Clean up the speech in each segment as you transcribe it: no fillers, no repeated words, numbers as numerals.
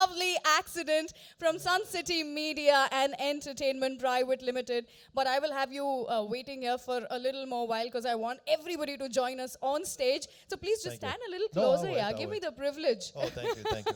lovely accident from Sun City Media and Entertainment Private Limited. But I will have you waiting here for a little more while because I want everybody to join us on stage. So please just Thank you. stand a little No, I'll closer, wait, yeah. I'll Give me wait. the privilege. Oh, thank you, thank you.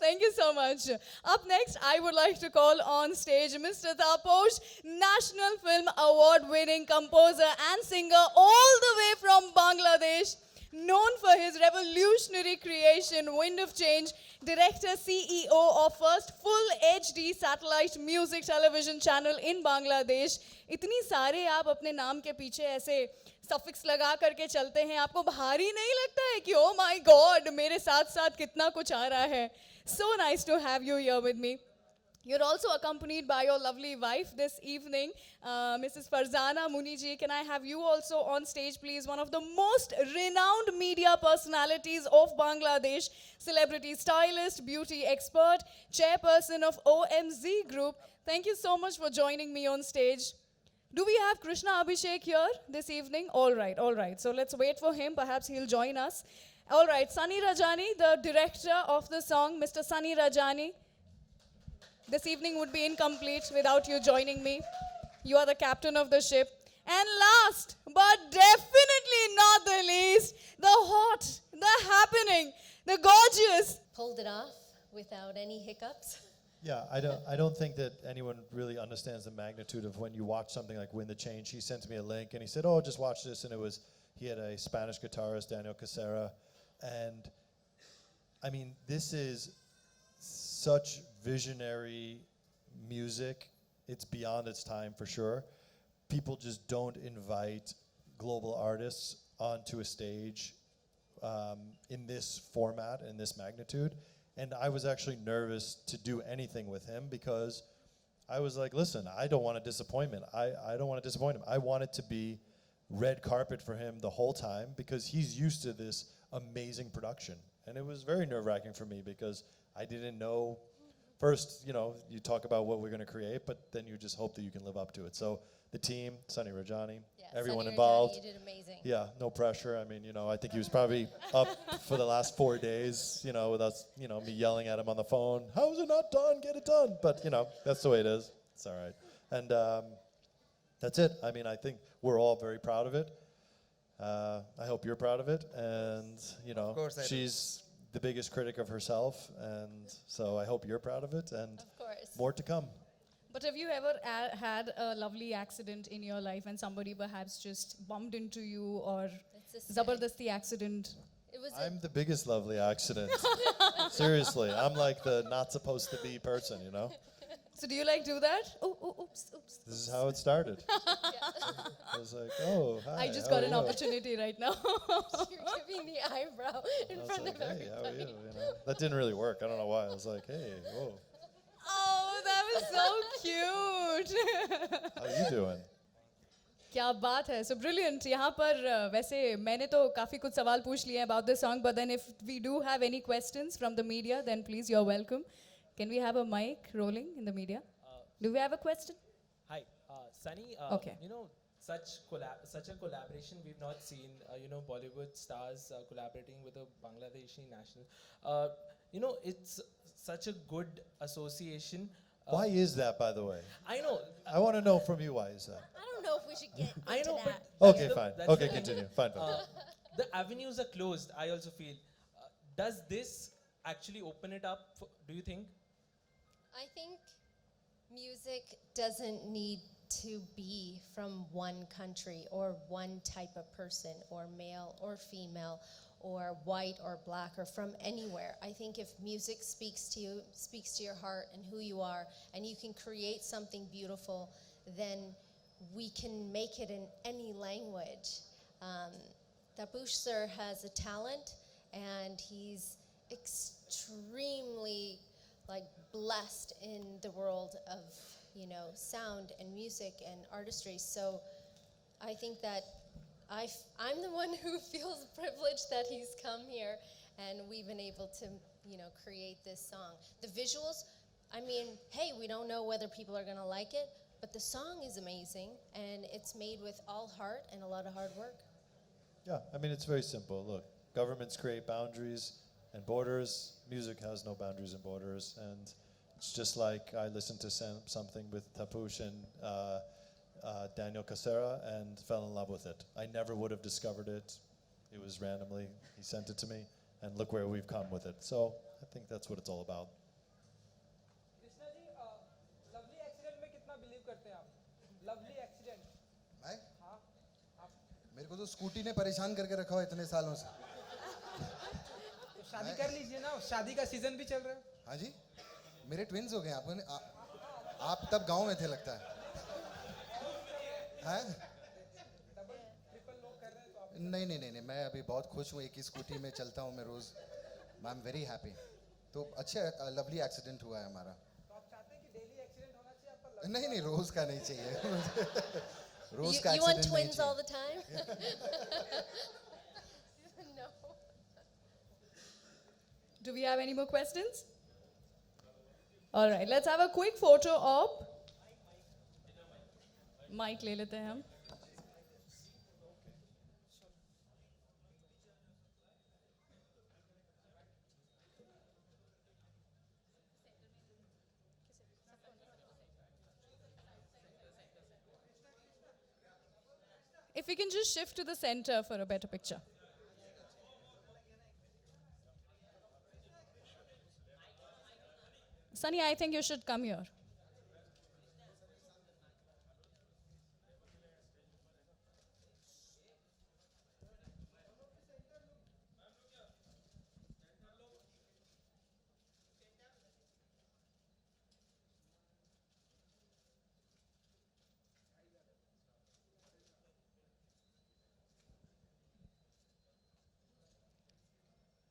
Thank you so much. Up next, I would like to call on stage Mr. Taposh, National Film Award winning composer and singer all the way from Bangladesh. Known for his revolutionary creation, Wind of Change, director, CEO of first full HD satellite music television channel in Bangladesh. इतनी सारे आप अपने नाम के पीछे ऐसे suffix लगा करके चलते हैं, आपको भारी नहीं लगता है कि ओ माय गॉड मेरे साथ साथ कितना कुछ आ रहा है? So nice to have you here with me. You're also accompanied by your lovely wife this evening, Mrs. Farzana Muniji. Can I have you also on stage, please? One of the most renowned media personalities of Bangladesh, celebrity stylist, beauty expert, chairperson of OMZ Group. Thank you so much for joining me on stage. Do we have Krishna Abhishek here this evening? All right, all right. So let's wait for him. Perhaps he'll join us. All right, Sunny Rajani, the director of the song, Mr. Sunny Rajani. This evening would be incomplete without you joining me. You are the captain of the ship. And last, but definitely not the least, the hot, the happening, the gorgeous. Pulled it off without any hiccups. Yeah, I don't think that anyone really understands the magnitude of when you watch something like Win the Change. He sent me a link and he said, oh, just watch this. And he had a Spanish guitarist, Daniel Casera. And I mean, this is such visionary music. It's beyond its time for sure. People just don't invite global artists onto a stage in this format, in this magnitude. And I was actually nervous to do anything with him because I was like, listen, I don't want a disappointment. I don't want to disappoint him. I want it to be red carpet for him the whole time because he's used to this amazing production. And it was very nerve-wracking for me because I didn't know. First, you talk about what we're going to create, but then you just hope that you can live up to it. So the team, Sunny Rajani, everyone Sunny involved. Rajani, you did amazing. Yeah, no pressure. I mean, I think he was probably up for the last 4 days, with us, me yelling at him on the phone. How is it not done? Get it done. But, that's the way it is. It's all right. And that's it. I mean, I think we're all very proud of it. I hope you're proud of it. And, Of course I do. she's the biggest critic of herself. And so I hope you're proud of it. And Of course. more to come. But have you ever had a lovely accident in your life and somebody perhaps just bumped into you or It's a sad- zabardasti accident? It was I'm the biggest lovely accident. Seriously, I'm like the not supposed to be person, So do you do that? Oh, oops. This is how it started. I was like, oh, hi. I just how got are an you? opportunity right now. you're giving the eyebrow in I was front like, of hey, everybody. how are you? That didn't really work. I don't know why. I was like, hey, whoa, Oh, that was so cute. how you doing? क्या बात है. So brilliant. यहाँ पर वैसे मैंने तो काफी कुछ सवाल पूछ लिए हैं about the song, but then if we do have any questions from the media, then please you're welcome. Can we have a mic rolling in the media? Do we have a question? Hi, Sunny. Okay. Such a collaboration we've not seen. Bollywood stars collaborating with a Bangladeshi national. It's such a good association. Why is that, by the way? I know. I want to know from you, why is that? I don't know if we should get into I know, that. but Okay, fine. that's Okay, the thing. continue. Fine. The avenues are closed. I also feel. Does this actually open it up? Do you think? I think music doesn't need to be from one country or one type of person or male or female or white or black or from anywhere. I think if music speaks to you, speaks to your heart and who you are, and you can create something beautiful, then we can make it in any language. Tapush sir has a talent, and he's extremely blessed in the world of sound and music and artistry. So I think that I'm the one who feels privileged that he's come here and we've been able to create this song. The visuals, I mean, hey, we don't know whether people are going to like it, but the song is amazing and it's made with all heart and a lot of hard work. Yeah, I mean, it's very simple. Look, governments create boundaries. and borders. Music has no boundaries and borders, and it's just like I listened to something with Tapush and Daniel Casera and fell in love with it. I never would have discovered it. It was randomly, he sent it to me, and look where we've come with it. So I think that's what it's all about. Krishna ji lovely accident में कितना believe करते हैं आप lovely accident मैं हाँ आप मेरे को तो स्कूटी ने परेशान करके रखा हो इतने सालों से। तो शादी कर लीजिए ना शादी का सीजन भी चल रहा है हाँ जी, मेरे ट्विंस हो गए आपने आप तब गांव में थे लगता है हैं? नहीं नहीं नहीं नहीं, मैं अभी बहुत खुश हूँ, एक ही स्कूटी में चलता हूँ मैं रोज। I am very happy. तो अच्छे लवली एक्सीडेंट हुआ है हमारा। तो आप चाहते हैं कि डेली एक्सीडेंट होना चाहिए आपका नहीं नहीं, रोज का नहीं चाहिए रोज You, का you want एक्सीडेंट नहीं twins all चाहिए। the time? No. Do we have any more questions? All right, let's have a quick photo op. Mic ले लेते हैं हम. If we can just shift to the center for a better picture. Sunny, I think you should come here.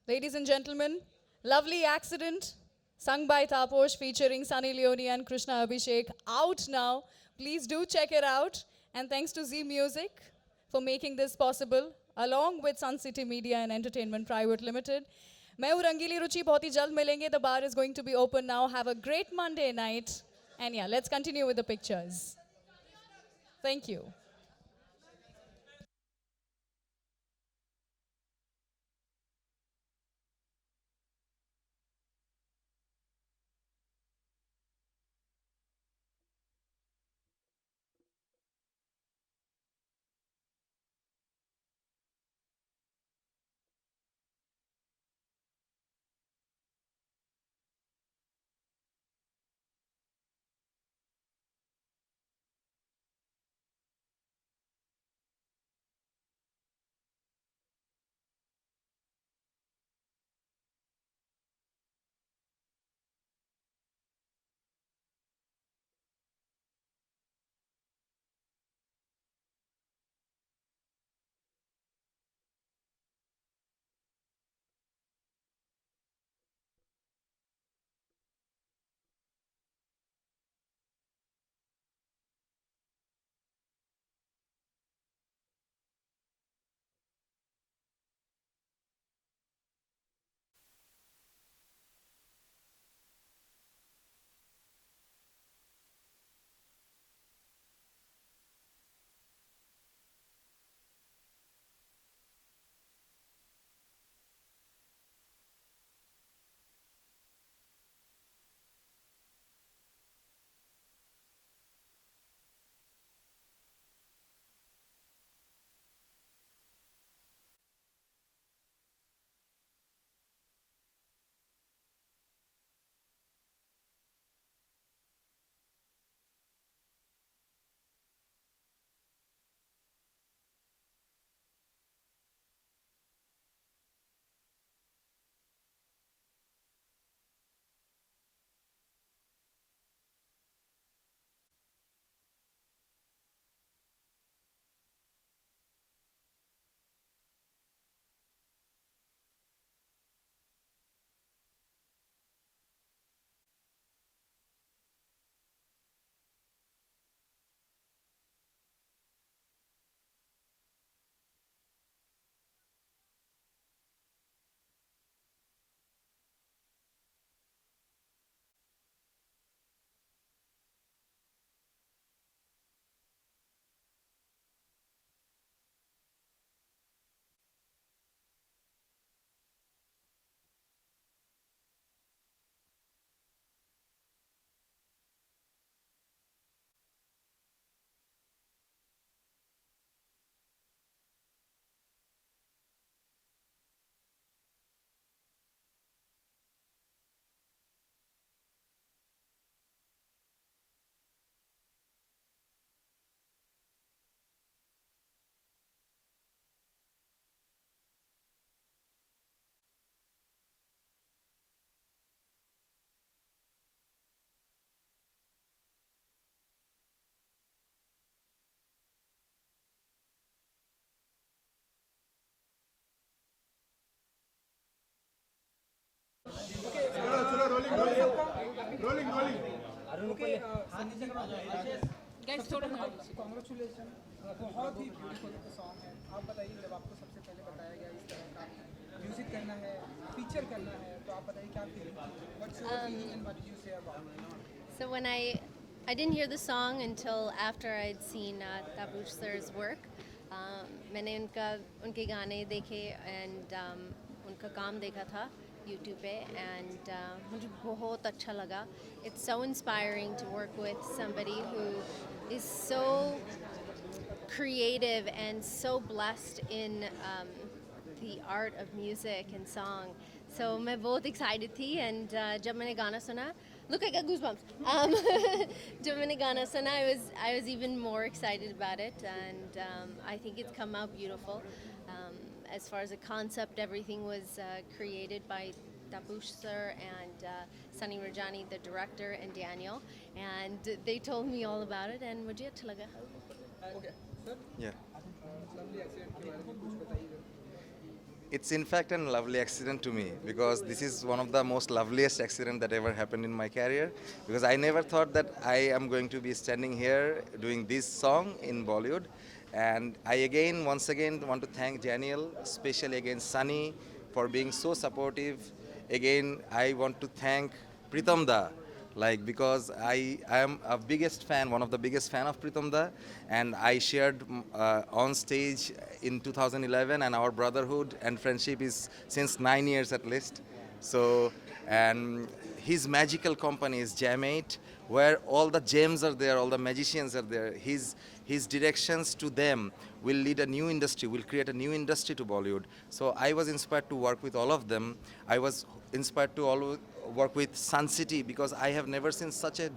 Ladies and gentlemen, Lovely Accident, sung by Taposh, featuring Sunny Leone and Krishna Abhishek, out now. Please do check it out. And thanks to Z Music for making this possible, along with Sun City Media and Entertainment Private Limited. मैं हूँ रंगीली रुचि, बहुत ही जल्द मिलेंगे. The bar is going to be open now. Have a great Monday night. And yeah, let's continue with the pictures. Thank you. Okay Sanjay ji congratulation बहुत ही beautiful song है आप बताइए जब आपको सबसे पहले बताया गया इस तरह का म्यूजिक करना है फीचर करना है तो आप बताइए क्या feeling what's your feeling and what do you say about So when I didn't hear the song until after I'd seen Tabush sir's work. मैंने उनके गाने देखे and उनका काम देखा था YouTube पे and मुझे बहुत अच्छा लगा. It's so inspiring to work with somebody who is so creative and so blessed in the art of music and song. So मैं बहुत excited थी and जब मैंने गाना सुना, look I got goosebumps. जब मैंने गाना सुना, I was even more excited about it and I think it's come out beautiful. As far as the concept, everything was created by Tapush sir and Sunny Rajani, the director, and Daniel, and they told me all about it and मुझे अच्छा लगा. Okay sir Yeah. Lovely accident के बारे में कुछ बताइए It's in fact a lovely accident to me because this is one of the most loveliest accident that ever happened in my career because I never thought that I am going to be standing here doing this song in Bollywood, and I once again want to thank Daniel, especially again Sunny, for being so supportive. Again I want to thank Pritam Da, like because I am a biggest fan, one of the biggest fan of Pritam Da, and I shared on stage in 2011, and our brotherhood and friendship is since 9 years at least. So, and his magical company is Jam8, where all the gems are there, all the magicians are there. His directions to them will lead a new industry, will create a new industry to Bollywood. So I was inspired to work with all of them. I was inspired to all work with Sun City because I have never seen such a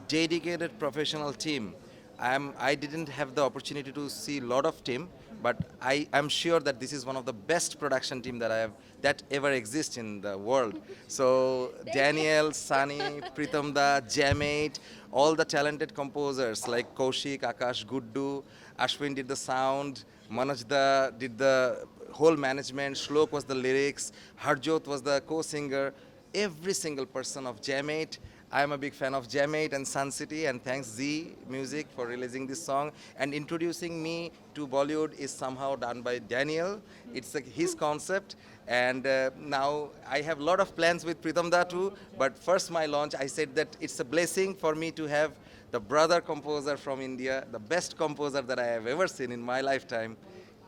dedicated professional team. I didn't have the opportunity to see a lot of team, but I am sure that this is one of the best production team that ever exists in the world. So Daniel, Sunny, Pritam Da, Jam8, all the talented composers like Kaushik, Akash, Guddu, Ashwin did the sound, Manoj Da did the whole management, Shlok was the lyrics, Harjot was the co-singer. Every single person of Jam8. I am a big fan of Jam8 and Sun City, and thanks Z Music for releasing this song and introducing me to Bollywood is somehow done by Daniel. It's his concept, and now I have a lot of plans with Pritam Da too. But first, my launch, I said that it's a blessing for me to have the brother composer from India, the best composer that I have ever seen in my lifetime.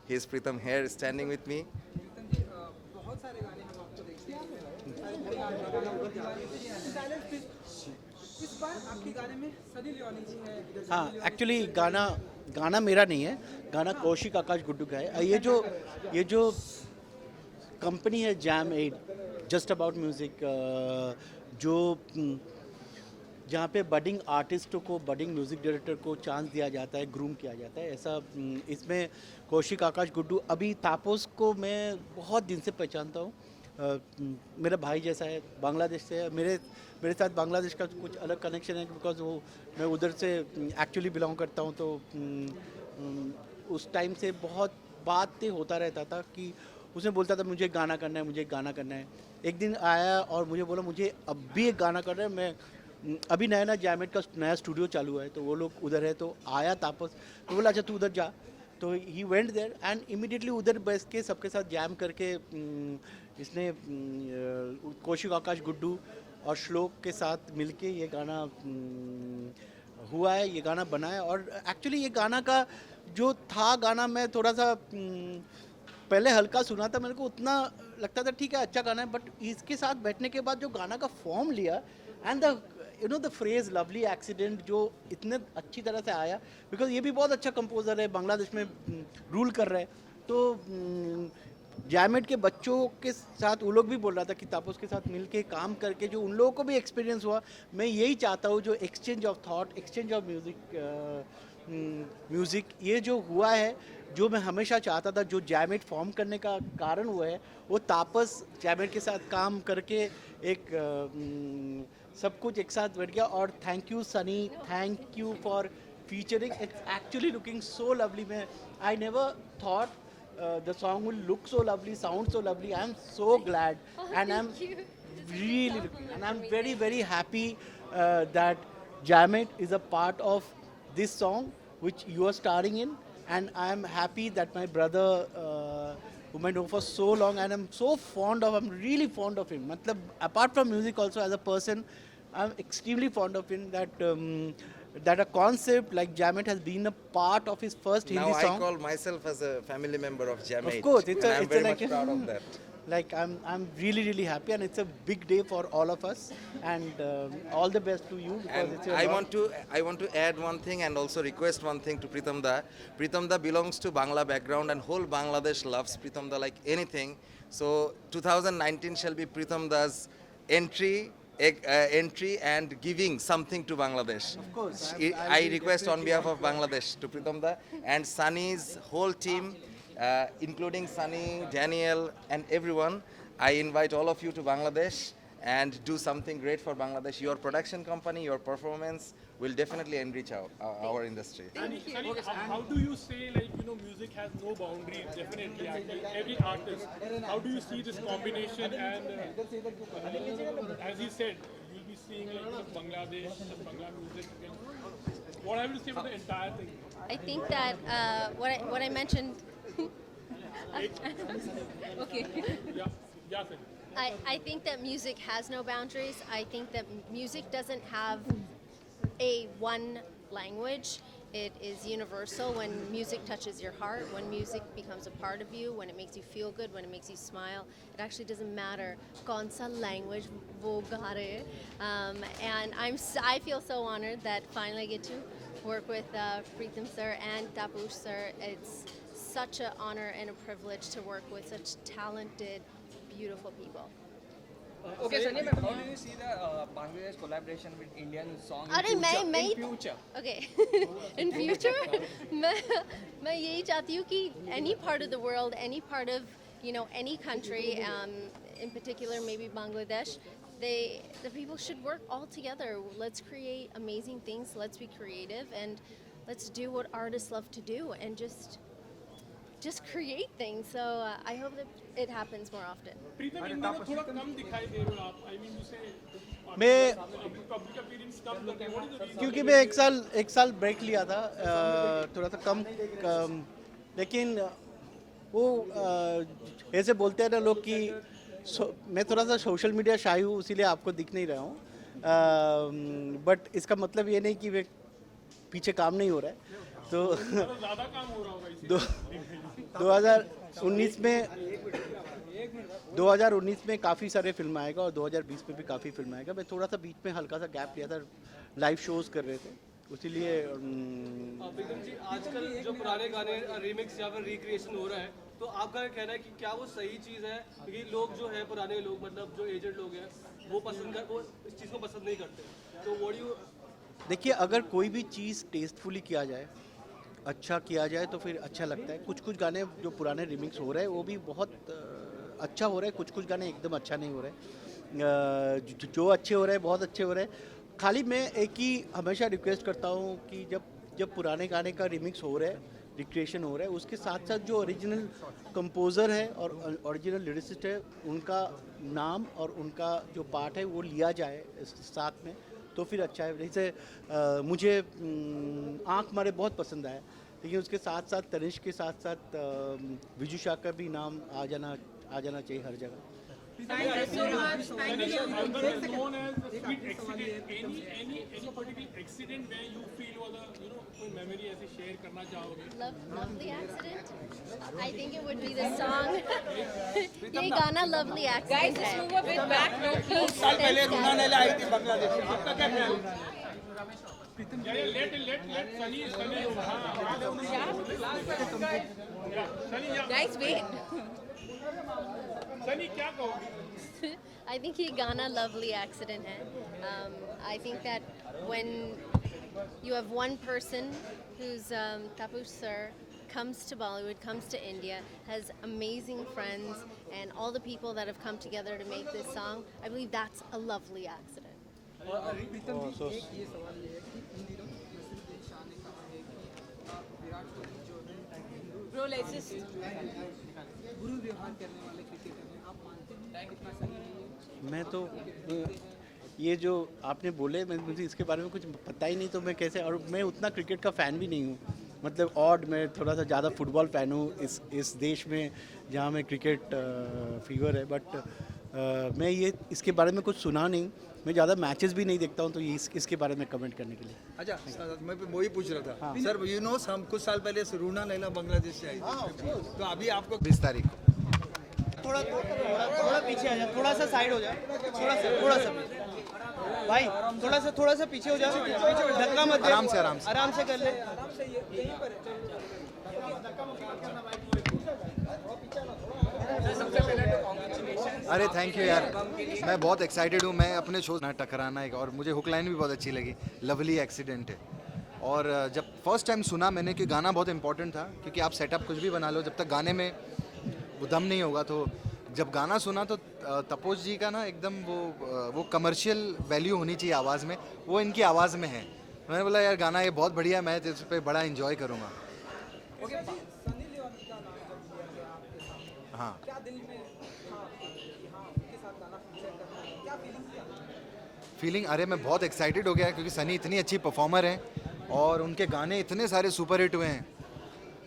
Here's Pritam here standing with me. कीर्तन जी बहुत सारे गाने हम आपको देखते हैं इस बार आपके गाने में सनी लियोनी जी है हाँ एक्चुअली गाना मेरा नहीं है, गाना कौशिक आकाश गुड्डू का है. ये जो कंपनी है Jam8 जस्ट अबाउट म्यूज़िक, जो जहाँ पे बडिंग आर्टिस्टों को, बडिंग म्यूज़िक डायरेक्टर को चांस दिया जाता है, ग्रूम किया जाता है, ऐसा इसमें कौशिक आकाश गुड्डू, अभी तापस को मैं बहुत दिन से पहचानता हूँ. मेरा भाई जैसा है, बांग्लादेश से है. मेरे साथ बांग्लादेश का कुछ अलग कनेक्शन है बिकॉज वो मैं उधर से एक्चुअली बिलोंग करता हूँ. तो उस टाइम से बहुत बातें होता रहता था कि उसने बोलता था मुझे गाना करना है, मुझे गाना करना है. एक दिन आया और मुझे बोला मुझे अब भी एक गाना करना है. मैं अभी नया Jam8 का नया स्टूडियो चालू है तो वो लोग उधर है. तो आया तापस तो बोला अच्छा तू उधर जा. तो he went there and immediately उधर बैठ के सबके साथ जैम करके इसने कौशिक आकाश गुड्डू और श्लोक के साथ मिलके ये गाना हुआ है, ये गाना बना है. और एक्चुअली ये गाना का जो था गाना मैं थोड़ा सा पहले हल्का सुना था, मेरे को उतना लगता था ठीक है अच्छा गाना है. बट इसके साथ बैठने के बाद जो गाना का फॉर्म लिया and the phrase lovely accident जो इतने अच्छी तरह से आया, बिकॉज ये भी बहुत अच्छा कंपोजर है, बांग्लादेश में रूल कर रहा है. तो Jam8 के बच्चों के साथ वो लोग भी बोल रहा था कि तापस के साथ मिल के काम करके जो उन लोगों को भी एक्सपीरियंस हुआ, मैं यही चाहता हूँ जो exchange of thought, exchange of music ये जो हुआ है, जो मैं हमेशा चाहता था, जो Jam8 फॉर्म करने का कारण हुआ है, वो तापस Jam8 के साथ काम करके एक सब कुछ एक साथ बैठ गया. और thank you Sunny, thank you for featuring. It's actually looking so lovely. मैं I never thought the song will look so lovely, sound so lovely. I am so glad, and I'm really looking, and I'm very very happy that Jam It is a part of this song which you are starring in, and I am happy that my brother, whom I know for so long, and I'm really fond of him. Matlab, apart from music, also as a person, I'm extremely fond of him. That a concept like Jam It has been a part of his first Now Hindi I song. call myself as a family member of Jamaica. Of course, and I'm very like much proud of that. Like I'm really happy, and it's a big day for all of us. And all the best to you, because And it's your I lot. want to add one thing and also request one thing to Pritam Da. Pritam Da belongs to Bangla background and whole Bangladesh loves Pritam Da like anything. So 2019 shall be Pritam Da's entry and giving something to Bangladesh. Of course, I request on behalf of Bangladesh to Pritam Da and Sunny's whole team, including Sunny, Daniel, and everyone. I invite all of you to Bangladesh and do something great for Bangladesh. Your production company, your performance will definitely enrich our industry. Sunny, how do you say, like, music has no boundaries, definitely, actually, every artist. How do you see this combination? And as you said, you'll be seeing like Bangladesh and Bangla music again. What have you to say about the entire thing? I think that what I mentioned. Okay. Yeah, Sunny. I think that music has no boundaries. I think that music doesn't have a one language. It is universal. When music touches your heart, when music becomes a part of you, when it makes you feel good, when it makes you smile, it actually doesn't matter kaun sa language wo ga rahe hai. And I feel so honored that finally I get to work with Pritam sir and Tapush sir. It's such an honor and a privilege to work with such talented, beautiful people. Okay, Sunny ma'am, how do you see the Bangladesh collaboration with Indian song अरे in future? मैं In future? Okay. In future, मैं यही चाहती हूँ कि any part of the world, any part of any country, in particular maybe Bangladesh, the people should work all together. Let's create amazing things. Let's be creative and let's do what artists love to do and just create things. So I hope that it happens more often. प्रीतम इन दिनों थोड़ा कम दिखाई दे रहे हो आप. I mean, you say मैं public appearance कम लग रहे हैं. What is the reason? क्योंकि मैं एक साल ब्रेक लिया था, थोड़ा सा कम, लेकिन वो ऐसे बोलते हैं ना लोग कि मैं थोड़ा सा सोशल मीडिया शाई हूँ, इसीलिए आपको दिख नहीं रहा हूँ. बट इसका मतलब ये नहीं कि वे पीछे काम नहीं हो रहा है. तो ज़्यादा काम हो रहा होगा इसी. 2019 में काफ़ी सारे फिल्म आएगा और 2020 में भी काफ़ी फिल्म आएगा. मैं थोड़ा सा बीच में हल्का सा गैप लिया था, लाइव शोज कर रहे थे, इसीलिए प्रीतम जी, आजकल जो पुराने गाने रीमिक्स या फिर रिक्रिएशन हो रहा है, तो आपका क्या कहना है कि क्या वो सही चीज़ है? क्योंकि लोग जो है, पुराने लोग, मतलब जो एजेड लोग हैं, वो इस चीज़ को पसंद नहीं करते. तो व्हाट डू यू? देखिए, अगर कोई भी चीज़ टेस्टफुली किया जाए, अच्छा किया जाए, तो फिर अच्छा लगता है. कुछ गाने जो पुराने रिमिक्स हो रहे हैं वो भी बहुत अच्छा हो रहा है. कुछ गाने एकदम अच्छा नहीं हो रहे. जो अच्छे हो रहे हैं बहुत अच्छे हो रहे हैं. खाली मैं एक ही हमेशा रिक्वेस्ट करता हूँ कि जब पुराने गाने का रिमिक्स हो रहा है, रिक्रिएशन हो रहा है, उसके साथ साथ जो ओरिजिनल कंपोज़र है और ओरिजिनल लिरिसिस्ट है, उनका नाम और उनका जो पार्ट है वो लिया जाए साथ में, तो फिर अच्छा है. जैसे मुझे आँख मारे बहुत पसंद आया, लेकिन उसके साथ साथ तनिष्क के साथ साथ विजुषा का भी नाम आ जाना चाहिए हर जगह. Bangla is known as a sweet accident. Any particular accident where you feel was a कोई memory ऐसे share करना चाहोगे? Lovely accident. I think it would be the song. ये गाना Lovely Accident. Guys, just move a bit back, no please. साल पहले रुना नैला आई थी बांग्लादेश में. आपका क्या ख्याल है? Let Sunny. Guys, wait. Sunny, क्या कहोगे? I think ये गाना Lovely Accident है. I think that when you have one person who's Tapush sir comes to Bollywood, comes to India, has amazing friends, and all the people that have come together to make this song, I believe that's a lovely accident. प्रीतम जी, एक ये सवाल ये है कि इन दिनों नसीरुद्दीन शाह ने कहा है कि विराट कोहली जो है गुरु व्यवहार करने वाले क्रिकेटर हैं. आप मानते हैं कितना सही है ये? मैं तो ये जो आपने बोले मुझे इसके बारे में कुछ पता ही नहीं, तो मैं कैसे, और मैं उतना क्रिकेट का फ़ैन भी नहीं हूँ, मतलब ऑड मैं थोड़ा सा ज़्यादा फुटबॉल फ़ैन हूँ इस देश में जहाँ में क्रिकेट फीवर है, बट मैं ये इसके बारे में कुछ सुना नहीं, मैं ज़्यादा मैचेस भी नहीं देखता हूँ, तो ये इसके बारे में कमेंट करने के लिए। अच्छा, मैं वही पूछ रहा था सर, यू नो हम कुछ साल पहले रूना लैला बांग्लादेश से आई थी, तो अभी आपको 20 तारीख को थोड़ा पीछे आ जा, थोड़ा सा साइड हो जा, थोड़ा सा भाई, थोड़ा सा पीछे हो जा, धक्का मत दे, आराम से कर ले। अरे थैंक यू यार, मैं बहुत एक्साइटेड हूँ। मैं अपने शो ना टकराना एक, और मुझे हुक लाइन भी बहुत अच्छी लगी, लवली एक्सीडेंट है। और जब फर्स्ट टाइम सुना मैंने कि गाना बहुत इंपॉर्टेंट था, क्योंकि आप सेटअप कुछ भी बना लो, जब तक गाने में वो दम नहीं होगा, तो जब गाना सुना तो तपोज जी का ना एकदम वो कमर्शियल वैल्यू होनी चाहिए आवाज़ में, वो इनकी आवाज़ में है। मैंने बोला यार गाना ये बहुत बढ़िया, मैं इस पर बड़ा इन्जॉय करूँगा। हाँ, फीलिंग, अरे मैं बहुत एक्साइटेड हो गया क्योंकि सनी इतनी अच्छी परफॉर्मर है और उनके गाने इतने सारे सुपर हिट हुए हैं,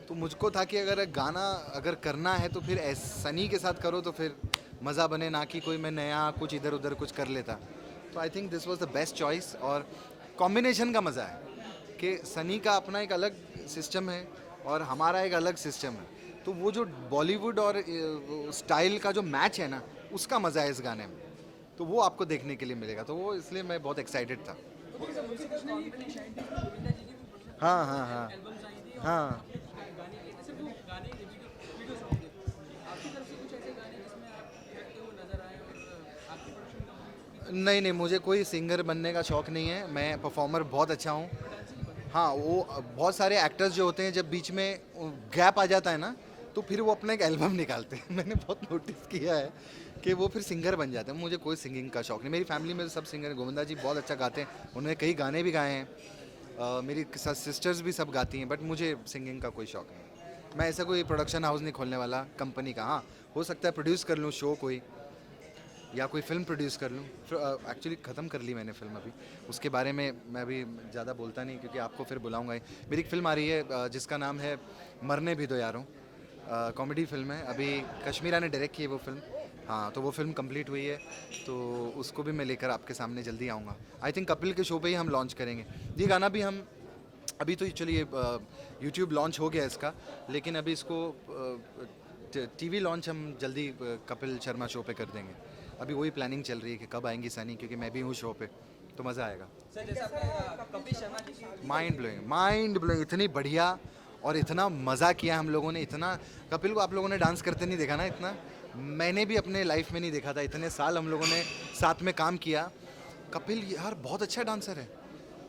तो मुझको था कि अगर गाना अगर करना है तो फिर सनी के साथ करो तो फिर मज़ा बने, ना कि कोई मैं नया कुछ इधर उधर कुछ कर लेता। तो I think this was the best choice, और कॉम्बिनेशन का मज़ा है कि सनी का अपना एक अलग सिस्टम है और हमारा एक अलग सिस्टम है, तो वो जो बॉलीवुड और स्टाइल का जो मैच है ना, उसका मज़ा है इस गाने में, तो वो आपको देखने के लिए मिलेगा, तो वो इसलिए मैं बहुत एक्साइटेड था। हाँ हाँ हाँ हाँ, नहीं, मुझे कोई सिंगर बनने का शौक़ नहीं है, मैं परफॉर्मर बहुत अच्छा हूँ। हाँ, वो बहुत सारे एक्टर्स जो होते हैं जब बीच में गैप आ जाता है ना, तो फिर वो अपना एक एल्बम निकालते हैं। मैंने बहुत नोटिस किया है कि वो फिर सिंगर बन जाते हैं। मुझे कोई सिंगिंग का शौक़ नहीं, मेरी फैमिली में सब सिंगर हैं। गोविंदा जी बहुत अच्छा गाते हैं, उन्होंने कई गाने भी गाए हैं, मेरी सिस्टर्स भी सब गाती हैं, बट मुझे सिंगिंग का कोई शौक़ नहीं। मैं ऐसा कोई प्रोडक्शन हाउस नहीं खोलने वाला कंपनी का। हाँ, हो सकता है प्रोड्यूस कर लूँ शो कोई, या कोई फिल्म प्रोड्यूस कर लूँ। एक्चुअली ख़त्म कर ली मैंने फिल्म अभी, उसके बारे में मैं अभी ज़्यादा बोलता नहीं क्योंकि आपको फिर बुलाऊंगा ही। मेरी एक फ़िल्म आ रही है जिसका नाम है मरने भी दो यारों, कॉमेडी फिल्म है, अभी कश्मीरा ने डायरेक्ट की है वो फिल्म। हाँ, तो वो फिल्म कंप्लीट हुई है, तो उसको भी मैं लेकर आपके सामने जल्दी आऊँगा। आई थिंक कपिल के शो पे ही हम लॉन्च करेंगे ये गाना भी। हम अभी तो चलिए यूट्यूब लॉन्च हो गया इसका, लेकिन अभी इसको टीवी लॉन्च हम जल्दी कपिल शर्मा शो पे कर देंगे। अभी वही प्लानिंग चल रही है कि कब आएंगी सनी, क्योंकि मैं भी हूँ शो पे, तो मज़ा आएगा। माइंड ब्लोइंग, इतनी बढ़िया और इतना मज़ा किया हम लोगों ने। इतना कपिल को आप लोगों ने डांस करते नहीं देखा ना, इतना मैंने भी अपने लाइफ में नहीं देखा था। इतने साल हम लोगों ने साथ में काम किया। कपिल यार बहुत अच्छा डांसर है,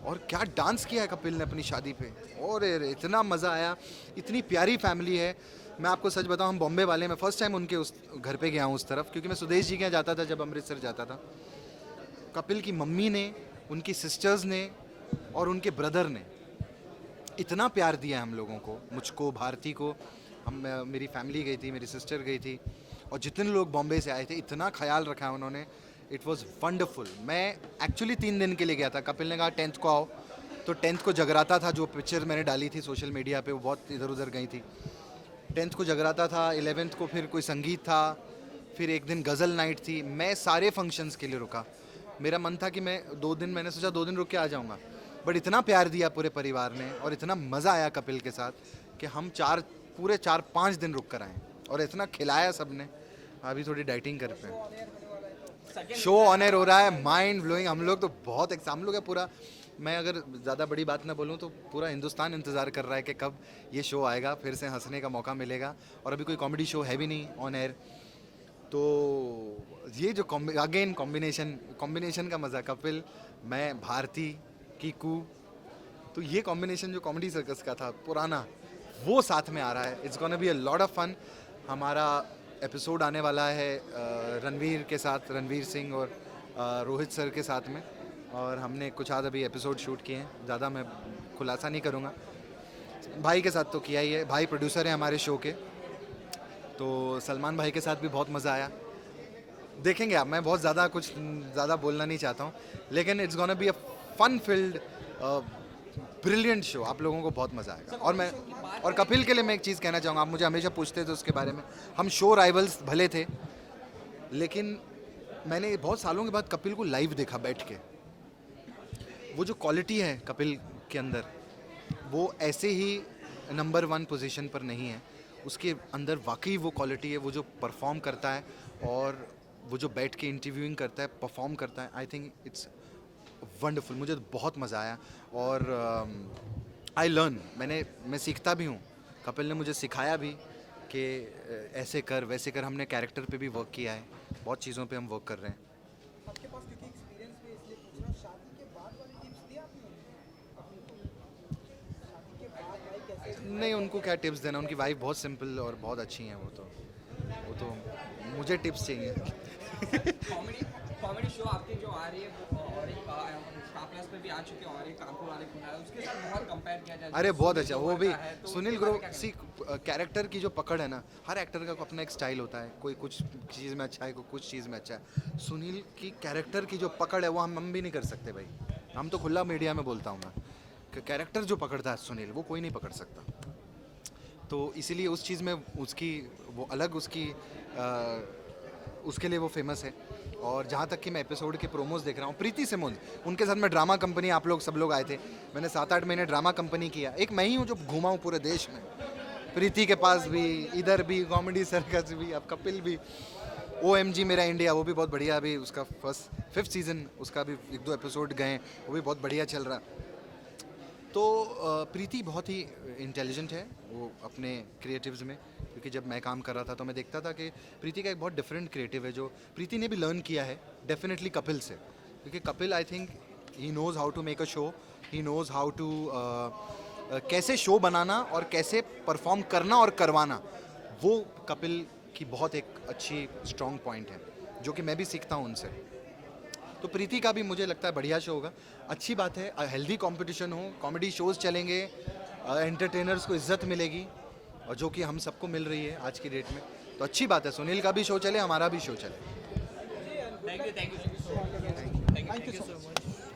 और क्या डांस किया है कपिल ने अपनी शादी पे, और इतना मज़ा आया। इतनी प्यारी फैमिली है। मैं आपको सच बताऊं, हम बॉम्बे वाले, मैं फ़र्स्ट टाइम उनके उस घर पे गया हूँ उस तरफ, क्योंकि मैं सुदेश जी के यहाँ जाता था जब अमृतसर जाता था। कपिल की मम्मी ने, उनकी सिस्टर्स ने और उनके ब्रदर ने इतना प्यार दिया हम लोगों को, मुझको, भारती को। मेरी फैमिली गई थी, मेरी सिस्टर गई थी, और जितने लोग बॉम्बे से आए थे इतना ख्याल रखा उन्होंने। It was wonderful. मैं एक्चुअली 3 दिन के लिए गया था। कपिल ने कहा 10th को आओ, तो 10th को जगराता था। जो पिक्चर मैंने डाली थी सोशल मीडिया पे वो बहुत इधर उधर गई थी। 10th को जगराता था, 11th को फिर कोई संगीत था, फिर एक दिन गज़ल नाइट थी। मैं सारे फंक्शंस के लिए रुका। मेरा मन था कि मैं 2 दिन, मैंने सोचा 2 दिन रुक के आ जाऊँगा, बट इतना प्यार दिया पूरे परिवार ने और इतना मज़ा आया कपिल के साथ कि हम पूरे 4-5 दिन रुक कर आए, और इतना खिलाया सब ने। अभी थोड़ी डाइटिंग करते हैं। शो ऑन एयर हो रहा है, माइंड ब्लोइंग। हम लोग तो बहुत हम लोग है पूरा, मैं अगर ज़्यादा बड़ी बात ना बोलूँ तो पूरा हिंदुस्तान इंतज़ार कर रहा है कि कब ये शो आएगा, फिर से हंसने का मौका मिलेगा। और अभी कोई कॉमेडी शो है भी नहीं ऑन एयर, तो ये जो अगेन कॉम्बिनेशन का मज़ा, कपिल, मैं, भारती, कीकू, तो ये कॉम्बिनेशन जो कॉमेडी सर्कस का था पुराना, वो साथ में आ रहा है। It's gonna be a lot of fun. हमारा एपिसोड आने वाला है रणवीर के साथ, रणवीर सिंह और रोहित सर के साथ में, और हमने कुछ आज अभी एपिसोड शूट किए हैं, ज़्यादा मैं खुलासा नहीं करूँगा। भाई के साथ तो किया ही है, भाई प्रोड्यूसर हैं हमारे शो के, तो सलमान भाई के साथ भी बहुत मज़ा आया। देखेंगे आप, मैं बहुत ज़्यादा कुछ ज़्यादा बोलना नहीं चाहता हूँ, लेकिन it's gonna be a fun filled brilliant show, आप लोगों को बहुत मज़ा आएगा। और कपिल के लिए मैं एक चीज़ कहना चाहूँगा, आप मुझे हमेशा पूछते थे उसके बारे में, हम शो राइवल्स भले थे, लेकिन मैंने बहुत सालों के बाद कपिल को लाइव देखा बैठ के। वो जो क्वालिटी है कपिल के अंदर, वो ऐसे ही नंबर 1 पोजीशन पर नहीं है, उसके अंदर वाकई वो क्वालिटी है। वो जो परफॉर्म करता है और वो जो बैठ के इंटरव्यूइंग करता है, परफॉर्म करता है, आई थिंक इट्स वंडरफुल। मुझे तो बहुत मज़ा आया और आई लर्न, मैं सीखता भी हूँ। कपिल ने मुझे सिखाया भी कि ऐसे कर वैसे कर। हमने कैरेक्टर पे भी वर्क किया है, बहुत चीज़ों पे हम वर्क कर रहे हैं। आपके पास क्योंकि एक्सपीरियंस है इसलिए पूछ रहा हूं, शादी के बाद वाली टिप्स दी आपने शादी के बाद भाई कैसे? नहीं, उनको क्या टिप्स देना, उनकी वाइफ बहुत सिंपल और बहुत अच्छी हैं। वो तो मुझे टिप्स चाहिए। कॉमेडी शो आपकी जो आ रही है वो और एक स्टार प्लस पे भी आ चुके हैं, और एक कानपुर वाले खुला है, उसके साथ बहुत कंपेयर किया जाए। अरे बहुत अच्छा, वो भी तो सुनील ग्रोवर। सी कैरेक्टर की जो पकड़ है ना, हर एक्टर का अपना एक स्टाइल होता है, कोई कुछ चीज़ में अच्छा है, कोई कुछ चीज़ में अच्छा है। सुनील की कैरेक्टर की जो पकड़ है वो हम भी नहीं कर सकते भाई। हम तो खुला मीडिया में बोलता हूँ मैं कि कैरेक्टर जो पकड़ता है सुनील, वो कोई नहीं पकड़ सकता। तो इसीलिए उस चीज़ में उसकी वो अलग उसके लिए वो फेमस है। और जहाँ तक कि मैं एपिसोड के प्रोमोज देख रहा हूँ, प्रीति सिमोन, उनके साथ मैं ड्रामा कंपनी, आप लोग सब लोग आए थे, मैंने 7-8 महीने ड्रामा कंपनी किया। एक मैं ही हूँ जो घूमा हूँ पूरे देश में, प्रीति के पास भी, इधर भी, कॉमेडी सर्कस भी, अब कपिल भी, OMG मेरा इंडिया, वो भी बहुत बढ़िया। अभी उसका 5th सीज़न, उसका भी 1-2 एपिसोड गए, वो भी बहुत बढ़िया चल रहा। तो प्रीति बहुत ही इंटेलिजेंट है वो अपने क्रिएटिव्स में, क्योंकि जब मैं काम कर रहा था तो मैं देखता था कि प्रीति का एक बहुत डिफरेंट क्रिएटिव है, जो प्रीति ने भी लर्न किया है डेफिनेटली कपिल से। क्योंकि Kapil, I think he knows how to make a show, he knows how to कैसे शो बनाना और कैसे परफॉर्म करना और करवाना, वो कपिल की बहुत एक अच्छी स्ट्रॉन्ग पॉइंट है, जो कि मैं भी सीखता हूँ उनसे। तो प्रीति का भी मुझे लगता है बढ़िया शो होगा। अच्छी बात है, हेल्दी कंपटीशन हो, कॉमेडी शोज़ चलेंगे, एंटरटेनर्स को इज्जत मिलेगी, और जो कि हम सबको मिल रही है आज की डेट में। तो अच्छी बात है, सुनील का भी शो चले, हमारा भी शो चले। Thank you so much.